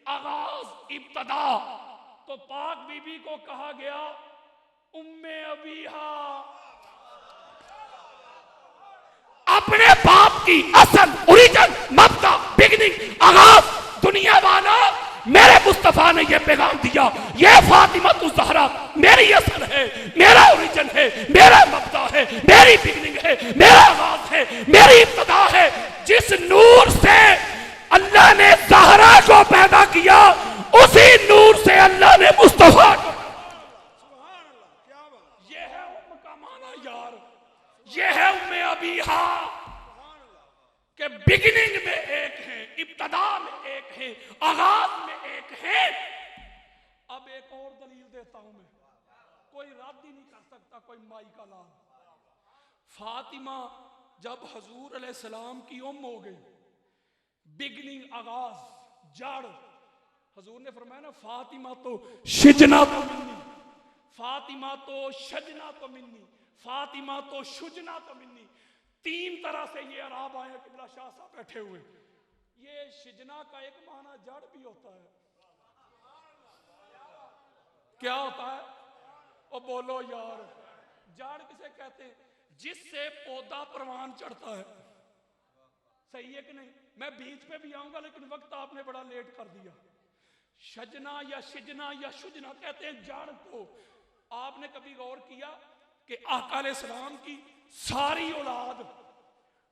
आगाज, इब्तदा। तो पाक बीबी को कहा गया उम्मे अबीहा, अपने बाप की असल, ओरिजिन, मबदा, बिगनिंग, आगाज। दुनिया वाला, मेरे मुस्तफा ने यह पैगाम दिया, ये फातिमा तु ज़हरा मेरी असल है, मेरा ओरिजिन है, मेरा मबदा है, मेरी बिगनिंग है, मेरा आगाज है, मेरी इब्तदा है। जिस नूर से अल्लाह ने ज़हरा को पैदा किया, उसी नूर से अल्लाह ने मुस्तफा को। ये है उम्म का माना यार, ये है उम्मे अबीहा के बिगिनिंग में एक है, इब्तदा में एक है, आगाज में एक है। अब एक और दलील देता हूं मैं, कोई रद्द ही नहीं कर सकता, कोई माई का लाल। फातिमा जब हजूर अलैहिस्सलाम की उम्म हो गई, बिगनिंग, आगाज, जड़, हजूर ने फरमाया ना, फातिमा तो शिजना तो मिन्नी, फातिमा तो शजना तो मिन्नी, फातिमा तो शुजना तो मिन्नी। तीन तरह से ये अराब आए, किबला शाह साहब बैठे हुए। ये शिजना का एक माना जड़ भी होता है। क्या होता है? ओ बोलो यार, जड़ किसे कहते हैं? जिससे पौधा परवान चढ़ता है। सही है कि नहीं? मैं बीच पे भी आऊंगा, लेकिन वक्त आपने बड़ा लेट कर दिया। शजना या शिजना या शुजना कहते हैं जड़ को। आपने कभी गौर किया कि आका अलैहिस्सलाम की सारी औलाद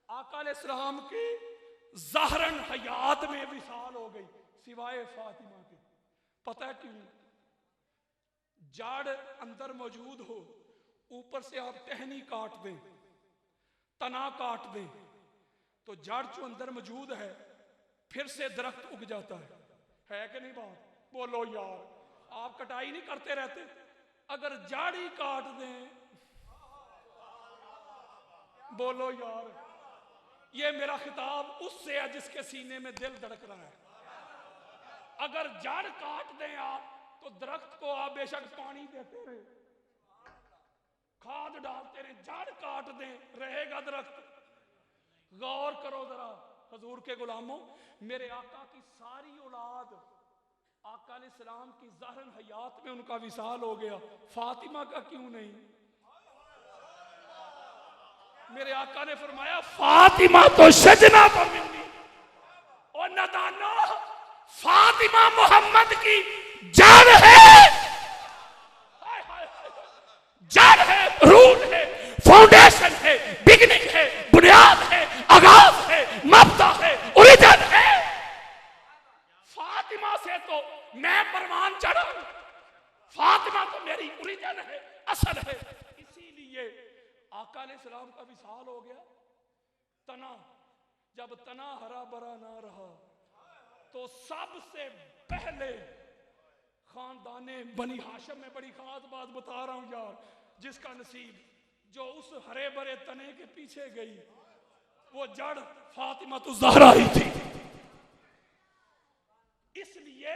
आका अलैहिस्सलाम की ज़हरन हयात में विसाल हो गई, सिवाय फातिमा के। पता है क्यों? जड़ अंदर मौजूद हो, ऊपर से आप टहनी काट दें, तना काट दें, तो जड़ जो अंदर मौजूद है फिर से दरख्त उग जाता है कि नहीं? बात बोलो यार, आप कटाई नहीं करते रहते। अगर जड़ ही काट दें, बोलो यार, ये मेरा खिताब उससे है जिसके सीने में दिल धड़क रहा है। अगर जड़ काट दें आप, तो दरख्त को आप बेशक पानी देते रहे, खाद डालते रहे, जड़ काट दें, रहेगा दरख्त? गौर करो जरा हजूर के गुलामों, मेरे आका की सारी औलाद आका अलैहिस्सलाम की ज़हरन हयात में उनका विसाल हो गया, फातिमा का क्यों नहीं? मेरे आका ने फरमाया फातिमा तो शजना तो मिन्नी। और नादानो, फातिमा मोहम्मद की जड़ है, जड़ है, रूट है, फाउंडेशन है, बिगिनिंग है, बुनियाद है, आगाज है, मबदा है, ओरिजिन है। फातिमा से तो मैं परवान चढ़ा, फातिमा तो मेरी ओरिजिन है, असल है। इसीलिए आका अलैहिस्सलाम का विसाल हो गया। तना, जब तना हरा भरा ना रहा, तो सबसे पहले खानदाने बनी हाशिम में, बड़ी खास बात बता रहा हूं यार, जिसका नसीब जो उस हरे भरे तने के पीछे गई, वो जड़ फातिमा तो ज़हरा ही थी। इसलिए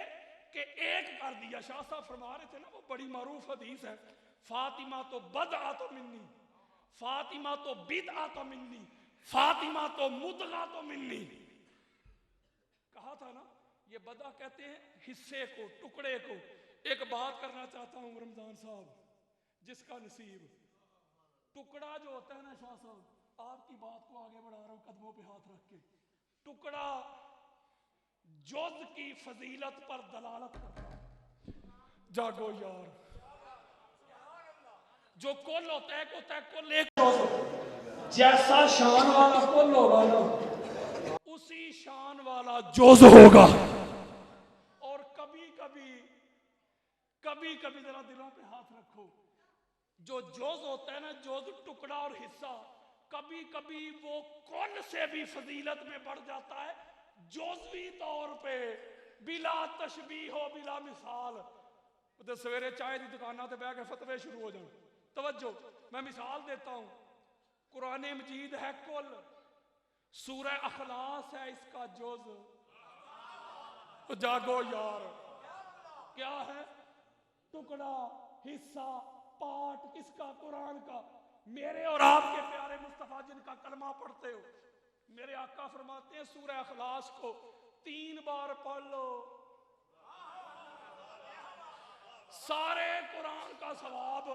कि एक कर दिया, शाह साहब फरमा रहे थे ना, वो बड़ी मारूफ हदीस है, फातिमा तो बदआ तो मिन्नी, फातिमा तो बिदआ तो मिन्नी, फातिमा तो मुदगा तो मिन्नी। कहा था ना, ये बदा कहते हैं हिस्से को, टुकड़े को। एक बात करना चाहता हूं रमजान साहब, जिसका नसीब टुकड़ा जो होता है ना, शाह साहब आपकी बात को आगे बढ़ा रहा हूं कदमों पे हाथ रख के, टुकड़ा जुज़ की फजीलत पर दलालत करता है। जागो यार, जो कुल होता है कुल एक, जैसा शान वाला कुल होगा ना, उसी शान वाला जुज़ होगा। और कभी कभी जरा दिलों पे हाथ रखो, जो जुज़ होता है ना, जुज़, टुकड़ा और हिस्सा, कभी कभी वो कुल से भी फजीलत में बढ़ जाता है, जुज़वी तौर पे, बिला तशबीह हो, बिला मिसाल। तो सवेरे चाय की दुकाना ते बह के फतवे शुरू हो जाए। तवज्जो, मैं मिसाल देता हूं, कुरान मजीद है कुल, सूरह अखलास है इसका जुज़। तो जागो यार, क्या है? टुकड़ा, हिस्सा, पार्ट किसका? कुरान का। मेरे और आपके प्यारे मुस्तफा जिनका कलमा पढ़ते हो, मेरे आका फरमाते हैं सूरह अखलास को 3 बार पढ़ लो, सारे कुरान का सवाब।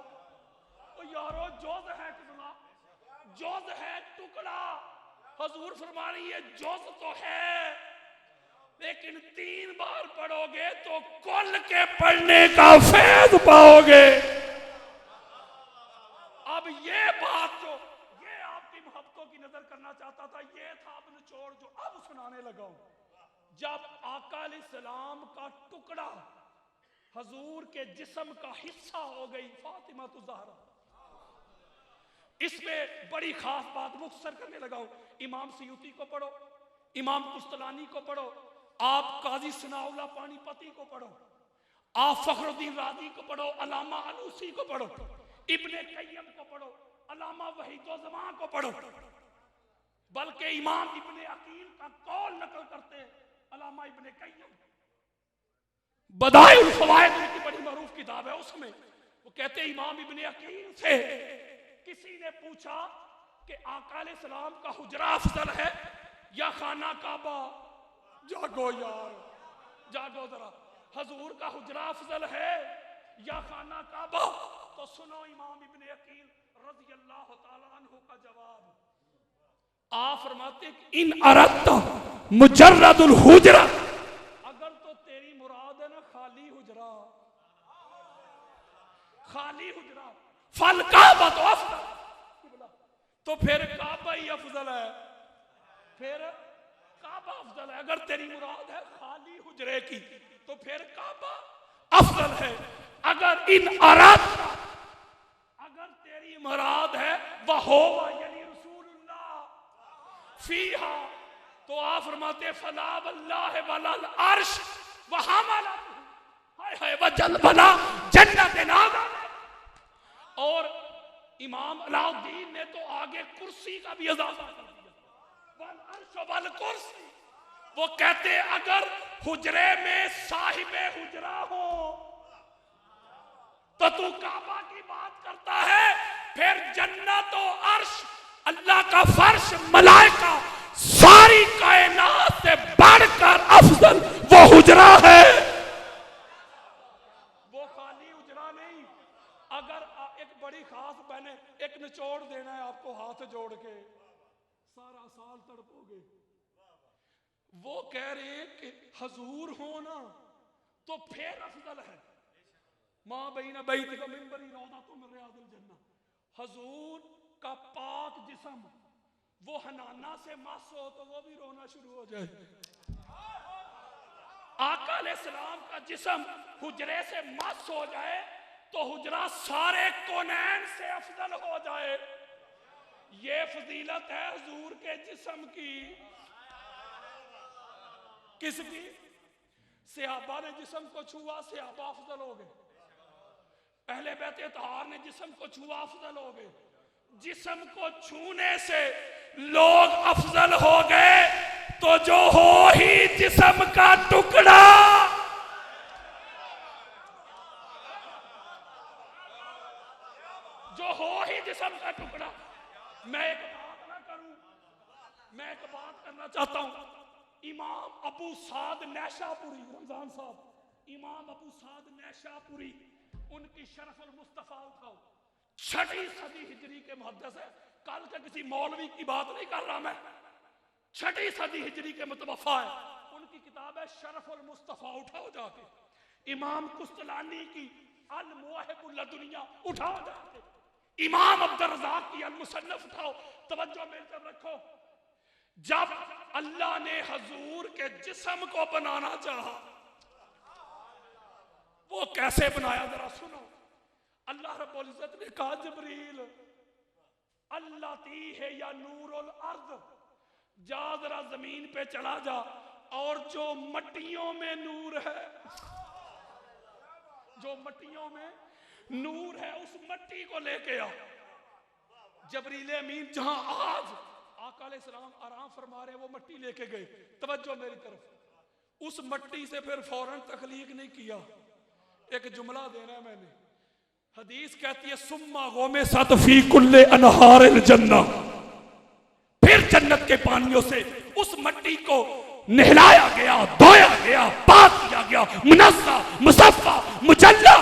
तो यारो जोज है कितना, जोज है टुकड़ा। हजूर फरमा रही है जोज तो है, लेकिन 3 बार पढ़ोगे तो कुल के पढ़ने का फैज पाओगे। अब ये बात जो ये आपकी मोहब्बतों की नजर करना चाहता था, ये था अब निचोड़ जो अब सुनाने लगा हूं। जब आका अलैहिस्सलाम का टुकड़ा हजूर के जिस्म का हिस्सा हो गई फातिमा तो ज़हरा, इसमें बड़ी खास बात मुख्तसर करने लगा हूं। इमाम सयूती को पढ़ो, इमाम कुस्तलानी को पढ़ो, आप काजी सनाउल्लाह पानीपती को पढ़ो, आप फखरुद्दीन राजी को पढ़ो, अलामा अलूसी को पढ़ो, इब्ने कय्यम को पढ़ो, अलामा वहीदुज़्ज़मान को पढ़ो, बल्कि इमाम इब्ने अकील का कौल नकल करते हैं अलामा इब्ने कय्यम। बदाइउल फवाइद की बड़ी मरूफ किताब है, उसमें वो कहते हैं इमाम इब्ने अकील से किसी ने पूछा कि आका अलैहिस्सलाम का हुजरा अफजल है या खाना काबा। जागो यार, जागो जरा, हजूर का हुजरा अफजल है या खाना काबा? तो सुनो इमाम इब्ने अकील रज़ी अल्लाह ताला अन्हु का जवाब। आप फरमाते इन अरद्ता मुजर्रदुल हुजरा, अगर तो तेरी मुराद है ना खाली हुजरा, खाली हुजरा, फल काबा तो अफजल, तो फिर काबा ही अफजल है, फिर काबा अफजल है। अगर तेरी मुराद है खाली हुजरे की तो फिर काबा अफजल है। अगर इन अराद, अगर तेरी मुराद है वह हो यानी रसूलुल्लाह फीहा, तो आप फरमाते फला वल्लाह वलल अर्श व हमला, हाय हाय वजल बना जन्नत नादा। और इमाम अलाउद्दीन ने तो आगे कुर्सी का भी इजाफा कर दिया, वल अर्श वल कुर्सी। वो कहते अगर हुजरे में साहिबे हुजरा हो तो तू काबा की बात करता है, फिर जन्नत और अर्श अल्लाह का फर्श मलाइका सारी कायनात से बढ़कर अफजल वो हुजरा है, वो खाली हुजरा नहीं। अगर एक बड़ी खास बहने एक निचोड़ देना है आपको हाथ जोड़ के, सारा साल तड़पोगे। वो कह रहे हैं कि हजूर हो ना तो फिर अफजल है, माँ बहीना बैठ का मिंबरी रौदा तो मेरे आदिल जन्ना। हजूर का पाक जिस्म वो हनाना से मस हो तो वो भी रोना शुरू हो जाए। आका अलैहिस्सलाम का जिस्म हुजरे से मस हो जाए तो हुजरा सारे कोनैन से अफजल हो जाए। ये फजीलत है हुजूर के जिस्म की। किसकी? सहाबा ने जिस्म को छुआ, सहाबा अफजल हो गए। पहले बैत इत्तहार ने जिस्म को छुआ, अफजल हो गए। जिस्म को छूने से लोग अफजल हो गए तो जो हो ही जिस्म का टुकड़ा, जो हो ही जिस्म का टुकड़ा। मैं एक बात ना करूं, मैं एक बात करना चाहता हूं। इमाम अबू साद नैशापुरी, रमजान साहब, इमाम अबू साद नैशापुरी, उनकी शरफुल मुस्तफा उठाओ, 6वीं सदी हिजरी के मुहद्दिस है। कल के किसी मौलवी की बात नहीं कर रहा मैं, 6वीं सदी हिजरी के मुतवफ़ा है। उनकी किताब है शरफुल मुस्तफा, उठाओ जाके। इमाम कुस्तलानी की अल मुवाहिबुल लदुनिया उठाओ जाके। इमाम अब्दुर रज़्ज़ाक़ की अल मुसन्नफ उठाओ। तवज्जो मेरी तरफ रखो। जब अल्लाह ने हजूर के जिस्म को बनाना चाहा, वो कैसे बनाया जरा सुनो। अल्लाह रब्बुल इज्जत ने कहा जिब्रील अल्लाह ती है या नूरुल अर्द, जा जरा जमीन पे चला जा और जो मट्टियों में नूर है, जो मट्टियों में नूर है उस मट्टी को लेके आ। जबरील अमीन जहां आज आका अलैहिस्सलाम आराम फरमा रहे वो मट्टी लेके गए। तवज्जो मेरी तरफ। उस मट्टी से फिर फौरन तखलीक नहीं किया। एक जुमला देना है मैंने। हदीस कहती है सुम्मा गोमे सत फी कुल्ले अनहारिल जन्ना, फिर जन्नत के पानियों से उस मट्टी को नहलाया गया, धोया गया, पाक किया गया, मुनस्सा, मुसफ्फा, मुजल्ला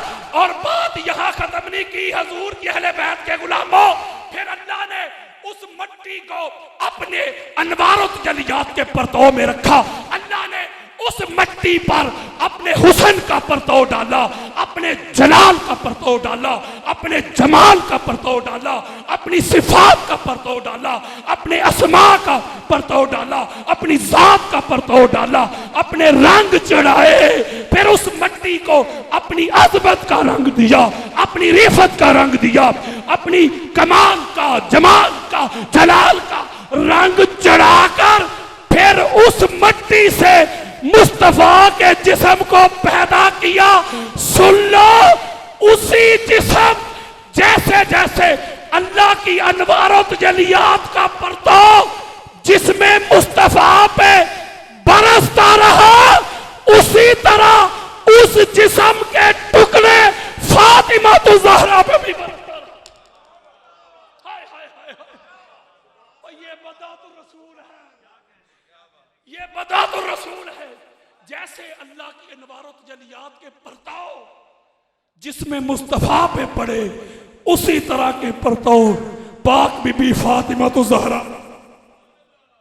परतों में रखा। अल्लाह ने उस मिट्टी पर अपने हुस्न का परतौ डाला, अपने जलाल का परतौ डाला, अपने जमाल का परतौ डाला, अपनी सिफात का परतौ डाला, अपने अस्मा का परतौ डाला, अपनी जात का परतौ डाला, अपने रंग चढ़ाए। फिर उस मिट्टी को अपनी अजमत का रंग दिया, अपनी रिफत का रंग दिया, अपनी कमाल का, जमाल का, जलाल का रंग चढ़ाकर फिर उस मिट्टी से मुस्तफा के जिस्म को पैदा किया। सुन लो, उसी जिस्म जैसे जैसे अल्लाह की अनवारत जलियात का परतौ जिसमें मुस्तफा पे बरसता रहा, उसी तरह उस जिस्म के टुकड़े फातिमा तो ज़हरा पे भी बरसता रहा। हाय हाय हाय हाय, ये बदा तो रसूल है, ये बदा तो रसूल है। जैसे अल्लाह की अनवारत जलियात के परताव जिसमें मुस्तफा पे पड़े, उसी तरह के परताव पाक बीबी फातिमा तो ज़हरा।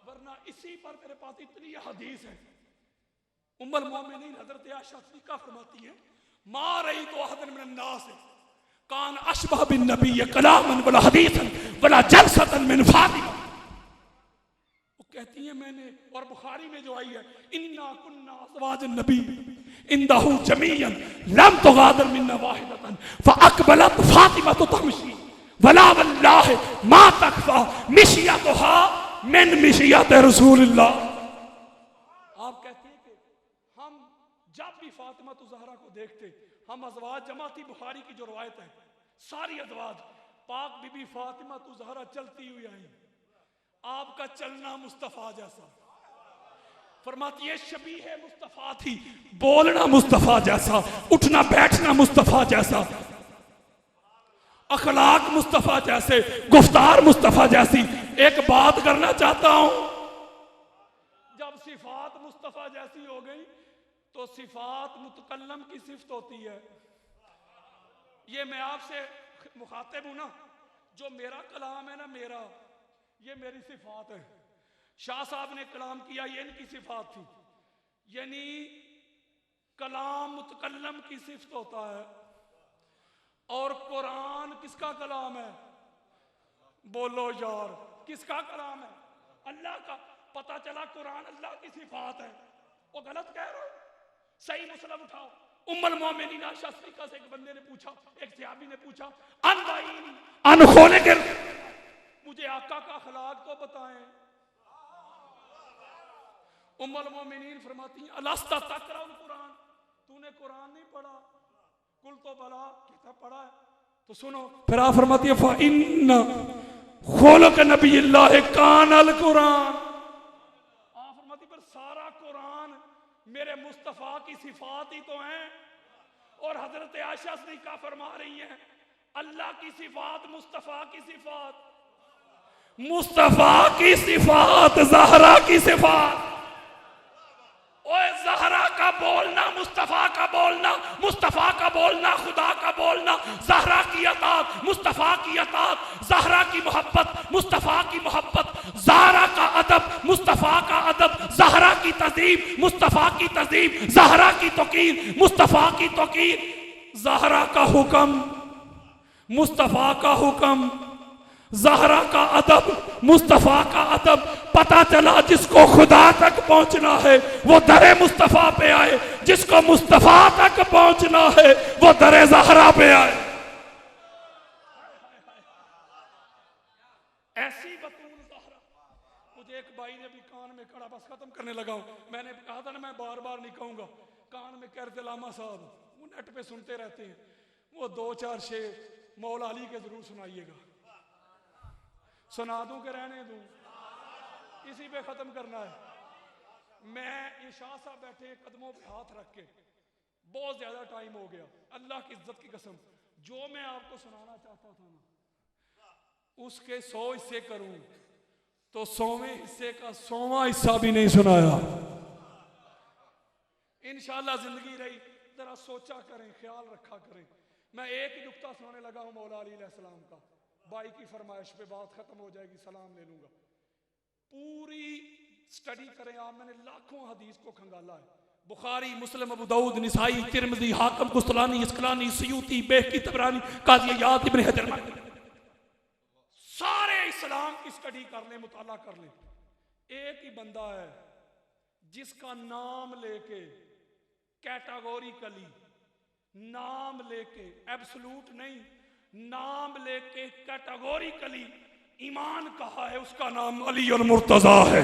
वरना इसी पर मेरे पास इतनी हदीस है। उम्मुल मोमिनीन हजरत आयशा सिद्दीक़ा फरमाती है, मा रही तो अहदन मिनन नास कान अशबह बिन नबी कलामन वला हदीसन वला जलसतन मिन फातिमा। कहती है मैंने, और बुखारी में जो आई है, इन्ना कुन्ना अज़वाजन नबी इंदहु जमीयन लम तुगादिर मिन्ना वाहिदतन फअक़बलत फातिमा तो तमशी वला वल्लाहि मा तखफा मिशियतुहा मिन मिशियत रसूलिल्लाह। आप कहते हैं कि हम जब भी फातिमा तो ज़हरा को देखते, हम अज़वाज जमाती बुखारी की जो रवायत है, सारी अज़वाज पाक बीबी फातिमा तो ज़हरा चलती हुई आई, आपका चलना मुस्तफा जैसा। फरमाती है शबीह मुस्तफा थी, बोलना मुस्तफा जैसा, उठना बैठना मुस्तफा जैसा, अखलाक मुस्तफा जैसे, गुफ्तार मुस्तफा जैसी। एक बात करना चाहता हूं, जब सिफात मुस्तफा जैसी हो गई तो सिफात मुतकल्लम की सिफत होती है। ये मैं आपसे मुखातिब हूं ना, जो मेरा कलाम है ना, मेरा ये मेरी सिफात है। शाह साहब ने कलाम किया, ये इनकी सिफात थी। यानी कलाम मुतकल्लम की सिफत होता है, और कुरान किसका कलाम है? बोलो यार, किसका कलाम है? अल्लाह का। पता चला कुरान अल्लाह की सिफात है। वो गलत कह रहे हो, सही मुस्लिम उठाओ। उम्मुल मोमिनीन आयशा सिद्दीक़ा से एक बंदे ने पूछा, एक सहाबी ने पूछा, अनखोले के मुझे आका का अखलाक तो बताएं। उम्मुल मोमिनीन फरमाती हैं, अलस्ता तक़राउल कुरान, तूने कुरान नहीं पढ़ा? कुल तो बला, किताब पढ़ा है तो सुनो। फिर आप फरमाती है फ़इन्ना खुलुक़ नबिय्यिल्लाह कानल कुरान। आप फरमाती पर सारा कुरान मेरे मुस्तफ़ा की सिफात ही तो हैं। और हजरत आयशा सिद्दीक़ा फरमा रही हैं, अल्लाह की सिफात, मुस्तफ़ा की सिफात, मुस्तफा की सिफात, ज़हरा की सिफात। ओए ज़हरा का बोलना, मुस्तफा का बोलना, मुस्तफा का बोलना, खुदा का बोलना, ज़हरा की अतात, मुस्तफा की अतात, ज़हरा की मोहब्बत, मुस्तफा की मोहब्बत, ज़हरा का अदब, मुस्तफा का अदब, ज़हरा की तज़ीम, मुस्तफा की तज़ीम, ज़हरा की तौक़ीर, मुस्तफा की तौक़ीर, ज़हरा का हुक्म, मुस्तफा का हुक्म, ज़हरा का अदब, मुस्तफा का अदब। पता चला जिसको खुदा तक पहुंचना है वो दरे मुस्तफा पे आए, जिसको मुस्तफा तक पहुंचना है वो दरे ज़हरा पे आए। ऐसी बतूल ज़हरा। मुझे एक भाई ने भी कान में कड़ा, बस खत्म करने लगा हूं, मैंने कहा था ना मैं बार बार नहीं कहूंगा, कान में कह रहे लामा साहब, वो नेट पे सुनते रहते हैं, वो 2-4 शेर मौला अली के जरूर सुनाइएगा। सुना दूं कि रहने दूं? इसी पे खत्म करना है। मैं ये शाह साहब बैठे कदमों पे हाथ रख के, बहुत ज्यादा टाइम हो गया, अल्लाह की इज्जत की कसम, जो मैं आपको सुनाना चाहता था ना, उसके 100 हिस्से करूं तो 100वें हिस्से का 100वां हिस्सा भी नहीं सुनाया। इंशाअल्लाह जिंदगी रही, जरा सोचा करें, ख्याल रखा करें। मैं एक ही नुक्ता सुनाने लगा हूं मौला अली अलैहिस्सलाम का, भाई की फरमाइश पे बात खत्म हो जाएगी, सलाम ले लूंगा। पूरी स्टडी करें आप, मैंने लाखों हदीस को खंगाला है, बुखारी, मुस्लिम, अबू दाऊद, निसाई, तिरमिज़ी, हाकिम, कुस्तलानी, इस्कलानी, सयूती, बैहकी, तबरानी, काज़ी इयाद, इब्न हजर, सारे इस्लाम की स्टडी कर लें, मुताला कर लें। एक ही बंदा है जिसका नाम लेके कैटेगोरिकली, नाम लेके, एब्सोल्यूट नहीं, नाम लेके कैटेगोरिकली ईमान कहा है, उसका नाम अली और मुर्तजा है।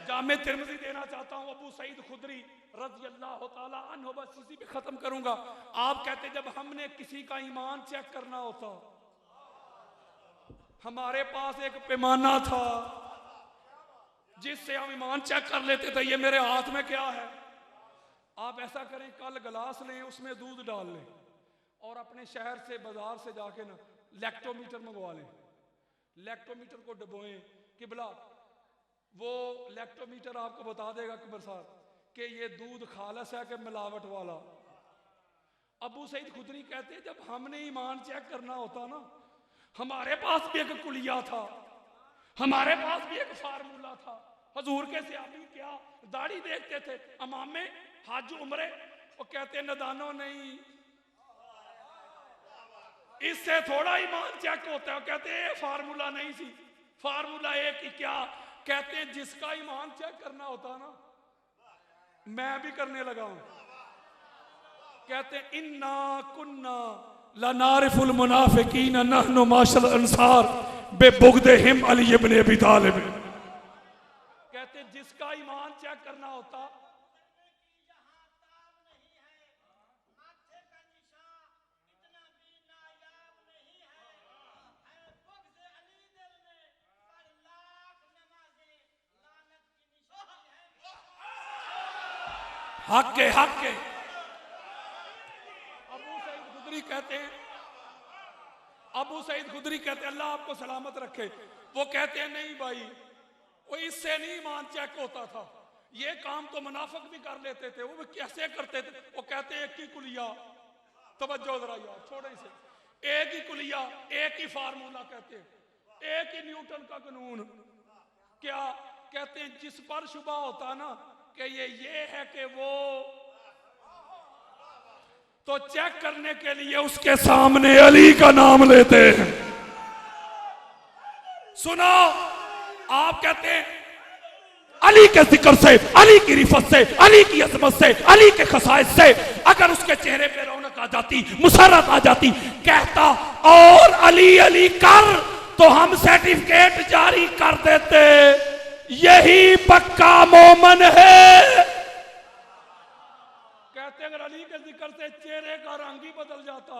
जामे तिरमिज़ी देना चाहता हूं, अबू सईद खुदरी रज़ी अल्लाह ताला अन्हु, बस इसी पे खत्म करूंगा। आप कहते जब हमने किसी का ईमान चेक करना होता, हमारे पास एक पैमाना था जिससे हम ईमान चेक कर लेते थे, ये मेरे हाथ में क्या है। आप ऐसा करें, कल गिलास लें, उसमें दूध डाल लें और अपने शहर से, बाजार से जाके ना लैक्टोमीटर मंगवा लें। लैक्टोमीटर को डबोएं कि भला वो लैक्टोमीटर आपको बता देगा कि बरसात कि ये दूध खालस है कि मिलावट वाला। अबू सईद खुदरी कहते जब हमने ईमान चेक करना होता ना, हमारे पास भी एक कुलिया था, हमारे पास भी एक फार्मूला था। हजूर के सहाबी क्या दाढ़ी देखते थे, अमामे, हज, उम्रे, वो कहते नदानो नहीं, इससे थोड़ा ईमान चेक होता है। कहते फार्मूला नहीं सी, फार्मूला एक ही क्या, कहते हैं जिसका ईमान चेक करना होता ना, मैं भी करने लगा हूं। कहते हैं इन्ना कुन्ना लनारिफुल मुनाफिकीन नहनु माशल अंसार बेबुगदिहिम अली इब्न अबी तालिब। कहते हैं जिसका ईमान चेक करना होता, हक के हक के। अबू सईद खुदरी कहते हैं, अबू सईद खुदरी कहते हैं अल्लाह आपको सलामत रखे, वो कहते हैं नहीं भाई, वो इससे नहीं ईमान चेक होता था, ये काम तो मुनाफिक भी कर लेते थे। वो कैसे करते थे, वो कहते एक ही कुलिया, तवज्जो जरा यार, छोड़े इसे, एक ही कुलिया, एक ही फार्मूला, कहते हैं एक ही न्यूटन का कानून। क्या कहते हैं जिस पर शुबा होता ना कि ये है कि वो, तो चेक करने के लिए उसके सामने अली का नाम लेते हैं। सुनो, आप कहते हैं अली के जिक्र से, अली की रिफत से, अली की अजमत से, अली के खसाइस से अगर उसके चेहरे पे रौनक आ जाती, मुसर्रत आ जाती, कहता और अली अली कर, तो हम सर्टिफिकेट जारी कर देते, यही पक्का मोमन है। कहते अगर अली के जिक्र से चेहरे का रंग ही बदल जाता,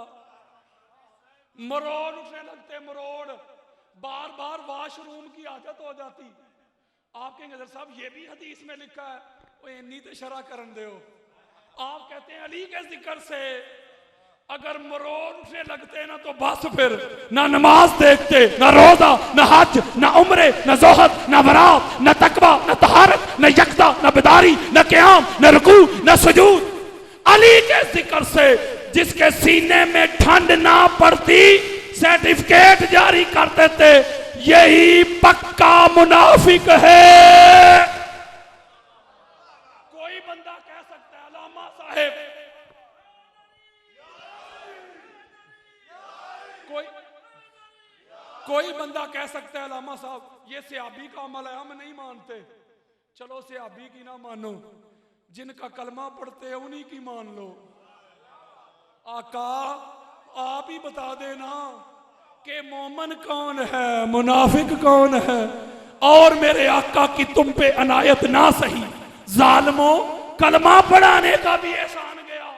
मरोड़ उठने लगते, मरोड़, बार बार वॉशरूम की आदत हो जाती। आप कहेंगे सर साहब ये भी हदीस में लिखा है, वो इन्नी तो शरा करन दो। आप कहते हैं अली के जिक्र से अगर मरोड़ उठने लगते ना, तो बस फिर ना नमाज देखते, ना रोजा, ना हज, ना उम्रे, ना जोहद, ना बरात, ना तकवा, ना तहारत, ना यकदा, ना बेदारी, ना क़याम, ना रुकू, ना सुजूद। अली के जिक्र से जिसके सीने में ठंड ना पड़ती, सर्टिफिकेट जारी कर देते, यही पक्का मुनाफिक है। कोई बंदा कह सकता है अल्लामा साहेब, कोई बंदा कह सकता है अल्लामा साहब ये सहाबी का अमल है, हम नहीं मानते। चलो सहाबी की ना मानो, जिनका कलमा पढ़ते हैं उन्हीं की मान लो। आका आप ही बता देना कि मोमन कौन है, मुनाफिक कौन है। और मेरे आका की तुम पे अनायत ना सही, जालिमों, कलमा पढ़ाने का भी एहसान गया।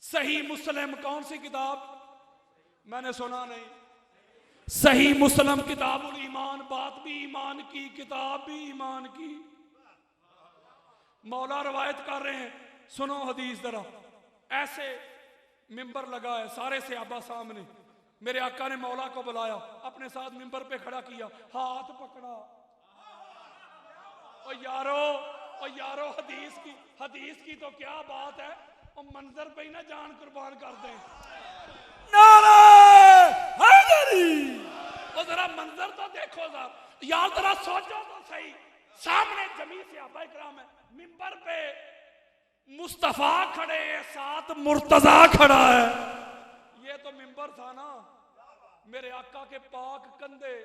सही मुस्लिम कौन सी किताब, मैंने सुना नहीं, सही मुस्लिम किताबुल ईमान, बात भी ईमान की, किताब भी ईमान की। मौला रवायत कर रहे हैं, सुनो हदीस जरा। ऐसे मिंबर लगा है, सारे सहाबा सामने, मेरे आका ने मौला को बुलाया, अपने साथ मिंबर पे खड़ा किया, हाथ पकड़ा। और यारो हदीस की तो क्या बात है, और मंजर पे ही ना जान कुर्बान कर दें। नारे हैदर वो जरा मंजर तो देखो यार, जरा सोचो तो सही। सामने जमी सहाबा इकराम है, मिंबर पे मुस्तफा खड़े हैं, साथ मुर्तजा खड़ा है। ये तो मिंबर था ना, मेरे आका के पाक कंधे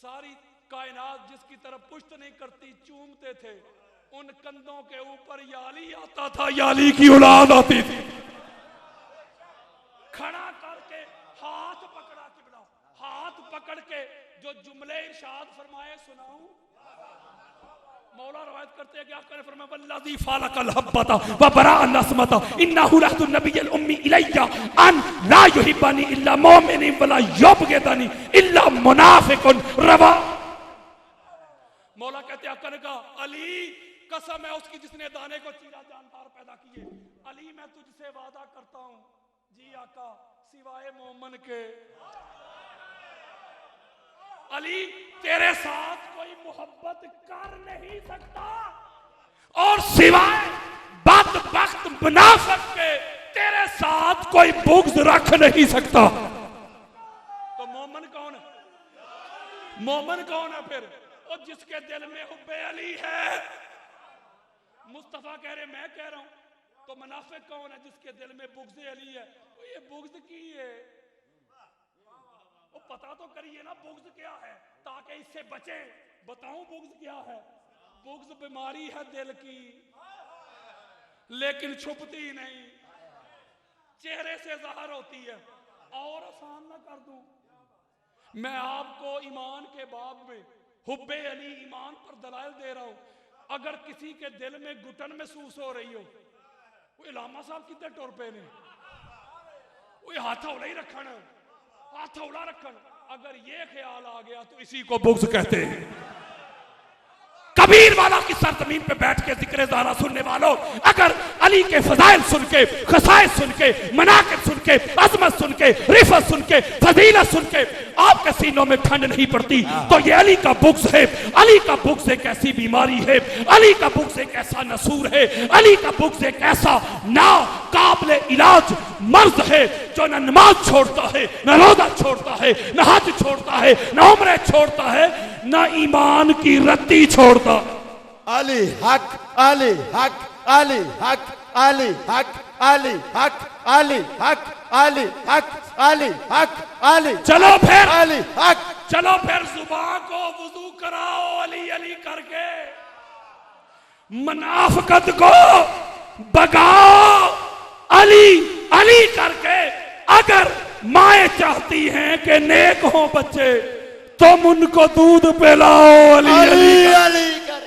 सारी कायनात जिसकी तरफ पुष्ट नहीं करती चूमते थे, उन कंधों के ऊपर याली आता था, याली की औलाद आती थी। खड़ा करके हाथ पकड़ा किबला, हाथ पकड़ के जो जुमले इरशाद फरमाए सुनाऊं। मौला रवायत करते हैं कि आका ने फरमाया वल्लज़ी फ़लक़ल हब्बता व बरअ नस्मता इन्नहु लहदु नबिय्यिल उम्मी इलैया अन ला युहिब्बनी इल्ला मुमिनुन वला युबग़िदनी इल्ला मुनाफ़िकुन रवा। मौला कहते आका ने कहा अली कसम है उसकी जिसने दाने को चीरा जानदार पैदा किए, अली मैं तुझसे वादा करता हूं जी आका सिवाय मोमन के, अली तेरे साथ कोई मोहब्बत कर नहीं सकता और सिवाय बदबख्त मुनाफिक के तेरे साथ कोई बुग़्ज़ रख नहीं सकता। तो मोमन कौन है? मोमन कौन है फिर? और जिसके दिल में हुब्बे अली है। मुस्तफा कह रहे मैं कह रहा हूं, तो मुनाफिक कौन है? जिसके दिल में बुग़्ज़ अली है। तो ये बुग़्ज़ की है, वो पता तो करिए ना बुग़्ज़ क्या है ताकि इससे बचे। बताऊं बुग़्ज़ क्या है? बुग़्ज़ बीमारी है दिल की, लेकिन छुपती नहीं, चेहरे से ज़ाहिर होती है। और आसान ना कर दूं, मैं आपको ईमान के बाब में हुब्बे अली ईमान पर दलाइल दे रहा हूं। अगर किसी के दिल में घुटन महसूस हो रही हो, वो इलामा साहब कितने टुर पे ने, वो हाथ हौला ही रखन, हाथ हौला रखन। अगर ये ख्याल आ गया तो इसी को बुग़्ज़ कहते हैं। कबीर वाला की सरजमीन पे बैठ के जिक्र ज़ारा सुनने वालों, अगर अली के फज़ाइल सुन के, खसाइस सुन के, मनाक़िब सुन के, अज़मत सुन के, रिफ़त सुन के, फ़ज़ीलत सुन के आपके सीनों में ठंड नहीं पड़ती, तो ये अली का बुग़्ज़ है। अली का बुग़्ज़ एक ऐसी बीमारी है, अली का बुग़्ज़ एक ऐसा नसूर है, अली का बुग़्ज़ एक ऐसा ना काबिल इलाज मर्ज़ है जो न नमाज छोड़ता है, न रोज़ा छोड़ता है, न हज छोड़ता है, न उम्रे छोड़ता है, न ईमान की रत्ती छोड़ता। अली हक, अली हक, अली हक, अली हक, अली हक, अली हक, अली हक, अली हक, अली। चलो फिर अली हक, चलो फिर जुबान को वुज़ू कराओ अली अली करके, मुनाफ़िक़त को भगाओ अली अली करके। अगर माएँ चाहती हैं कि नेक हो बच्चे, तुम उनको दूध पिलाओ अली अली अली कर।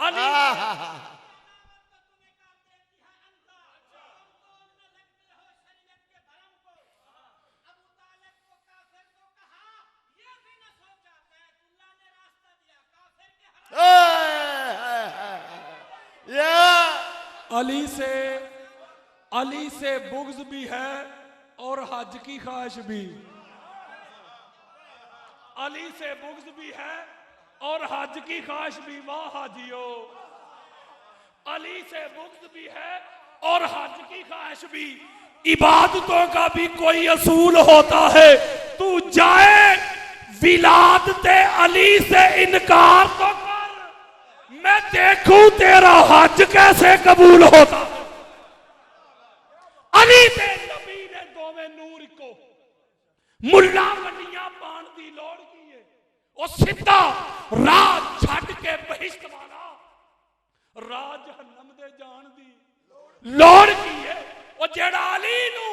अली। अली से बुग़्ज़ भी है और हज की ख्वाहिश भी। अली से बुग़्ज़ भी है और हज की ख्वाहिश भी। वाह हाजियो, अली से बुग़्ज़ भी है और हज की ख्वाहिश भी। इबादतों का भी कोई असूल होता है। तू जाए विलादते अली से इनकार तो कर, मैं देखूं तेरा हज कैसे कबूल होता। अली दे नबी ने दोवें नूर को मुल्ला वलियां पाण दी लोड़ की है। वो सीधा राह छड़ के बहिश्त वाला राह जहन्नम दे जान दी लोड़ की है। वो जेड़ा अली नू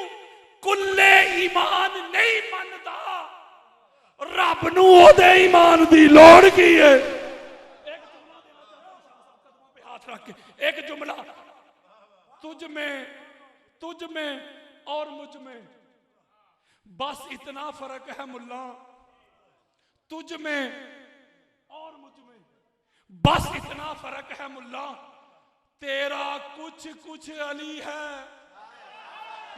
कुल्ले ईमान नहीं मनदा, रब नू ओदे ईमान दी लोड़ की है। एक जुमला देना चाहता हूं, कदमों पे हाथ रख के एक जुमला। तुझ में और मुझ में बस इतना फर्क है मुल्ला, तुझ में और मुझ में बस इतना फर्क है मुल्ला, तेरा कुछ कुछ अली है,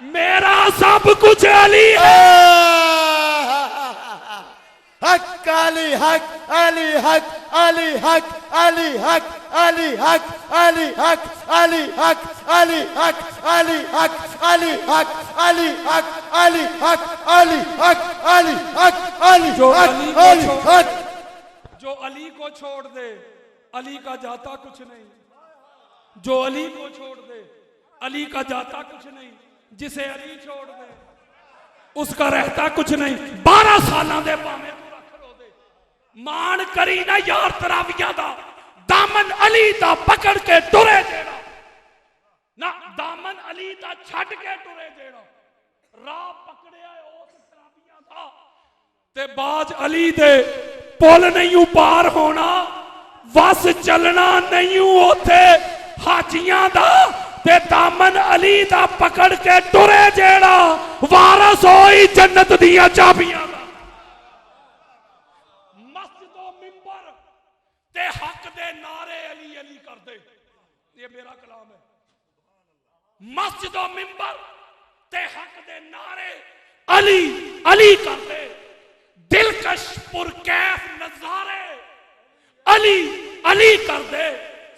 मेरा सब कुछ अली है। हक अली हक, अली हक, अली हक अली हक अली हक अली हक अली हक अली हक अली हक अली हक अली हक अली हक अली हक अली हक अली हक जो अली को छोड़ दे अली का जाता कुछ नहीं। जो अली को छोड़ दे अली का जाता कुछ नहीं। जिसे अली छोड़ दे उसका रहता कुछ नहीं। 12 साल दे भावे पूरा खड़ो दे मान करी ना यार तराविया दा दामन अली दा पकड़ के टुरे देना ना दामन अली दा छड़ के टुरे देना। राह पकड़िया उस तराविया दा ते बाज अली दे पुल नहीं पार होना। वस चलना नहीं उथे हाजियां दा ते दामन अली दा पकड़ के टुरे जेड़ा वारस होई जन्नत दियां चाबियां दा। मस्जिदों मिंबर ते हक दे नारे अली अली कर दे। ये मेरा कलाम है। मस्जिदों मिंबर ते हक दे नारे अली अली कर दे। दिलकश पुरकैफ नजारे अली अली कर दे।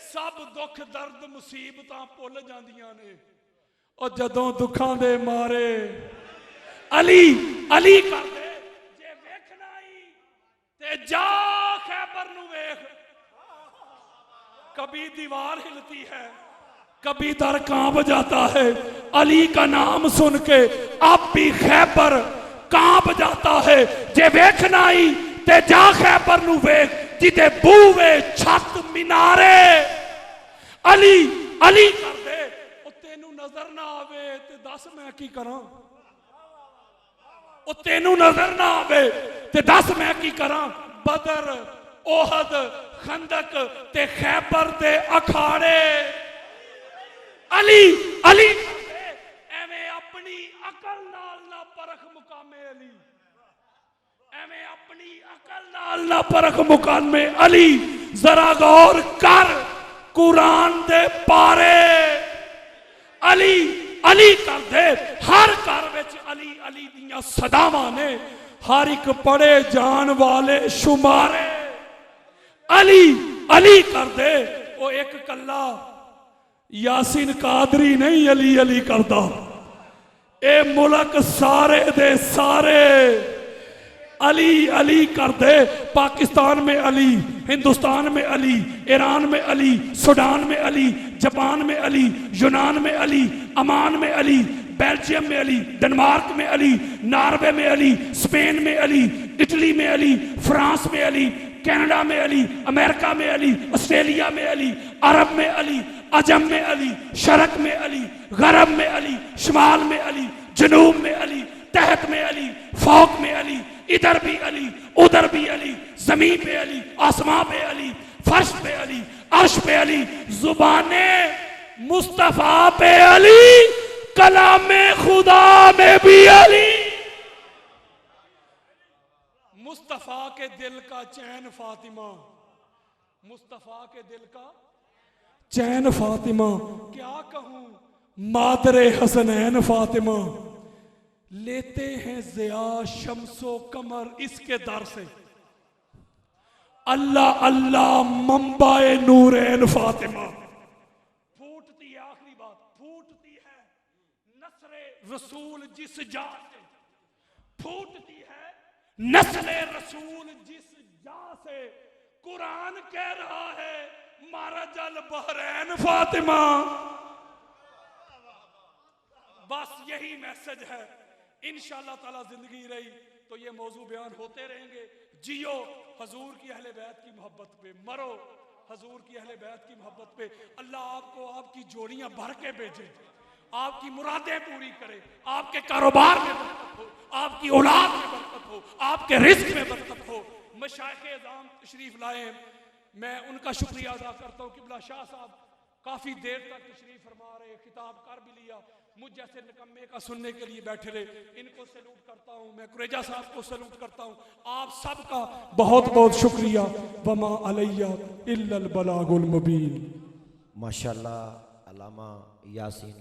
सब दुख दर्द मुसीबतां भुल जांदियां ने और जदों दुखां दे मारे अली अली कर दे। जे वेखना ही ते जा खैबर नू वेख। कभी दीवार हिलती है कभी दर कांप जाता है। अली का नाम सुन के अब भी खैबर कांप जाता है। जे वेखना ही ते जा खैबर नू वेख जिते बूवे छत मीनारे अली अली कर दे। ओ तेनू नजर ना आवे ते दस मैं की करां। ओ तेनू नजर ना आवे ते दस मैं की करां। बदर ओहद खंदक ते खैबर दे अखाड़े अली अली कर दे। एवें अपनी अकल नाल ना परख मुकामे अली। एवें अपनी अकल नाल ना परख मुकामे अली। जरा गौर कर कुरान दे पारे अली अली कर दे। हर घर विच अली अली दियां सदावां ने। हर एक पढ़े जान वाले शुमारे अली अली कर दे। वो एक कल्ला यासीन कादरी नहीं अली अली करदा। ए मुल्क सारे दे सारे अली अली कर दे। पाकिस्तान में अली, हिंदुस्तान में अली, ईरान में अली, सूडान में अली, जापान में अली, यूनान में अली, अमान में अली, बेल्जियम में अली, डेनमार्क में अली, नॉर्वे में अली, स्पेन में अली, इटली में अली, फ्रांस में अली, कनाडा में अली, अमेरिका में अली, ऑस्ट्रेलिया में अली, अरब में अली, अजम में अली, शरक में अली, गरब में अली, शुमाल में अली, जनूब में अली, तहत में अली, फौक में अली, इधर भी अली उधर भी अली, जमीन पे अली आसमां पे अली, फर्श पे अली, अर्श पे अली, जुबाने मुस्तफा पे अली, कलामे खुदा में भी अली। मुस्तफा के दिल का चैन फातिमा, मुस्तफा के दिल का चैन फातिमा। क्या कहूं मादरे हसनैन फातिमा। लेते हैं जिया शम्सो कमर इसके दर से। अल्लाह अल्लाह मंबाए नूरैन फातिमा। फूटती है आखिरी बात, फूटती है नस्रे रसूल जिस जा से। फूटती है नस्ले रसूल जिस जा से। कुरान कह रहा है मारजल बहरैन फातिमा। बस यही मैसेज है। इंशाअल्लाह ताला जिंदगी रही तो ये मौजू बयान होते रहेंगे। जियो हजूर की अहले बैत की मोहब्बत पे, मरो हजूर की अहले बैत की मोहब्बत पे। अल्लाह आपको आपकी जोड़ियां भर के भेजे, आपकी मुरादें पूरी करे, आपके कारोबार में बरकत हो, आपकी औलाद में बरकत हो, आपके रिस्क में बरकत हो। मशाइख एज़ाम तशरीफ लाए, मैं उनका शुक्रिया अदा करता हूँ। किबला शाह साहब काफी देर तक तशरीफ फरमा रहे, खिताब कर भी लिया, मुझ जैसे निकम्मे का सुनने के लिए बैठे रहे। इनको सैल्यूट करता हूँ, मैं कुरेजा साहब को सैल्यूट करता हूँ। आप सबका बहुत बहुत शुक्रिया। वमा अलैया इल्लल बलागुल मुबीन। माशाल्लाह अल्लामा यासीन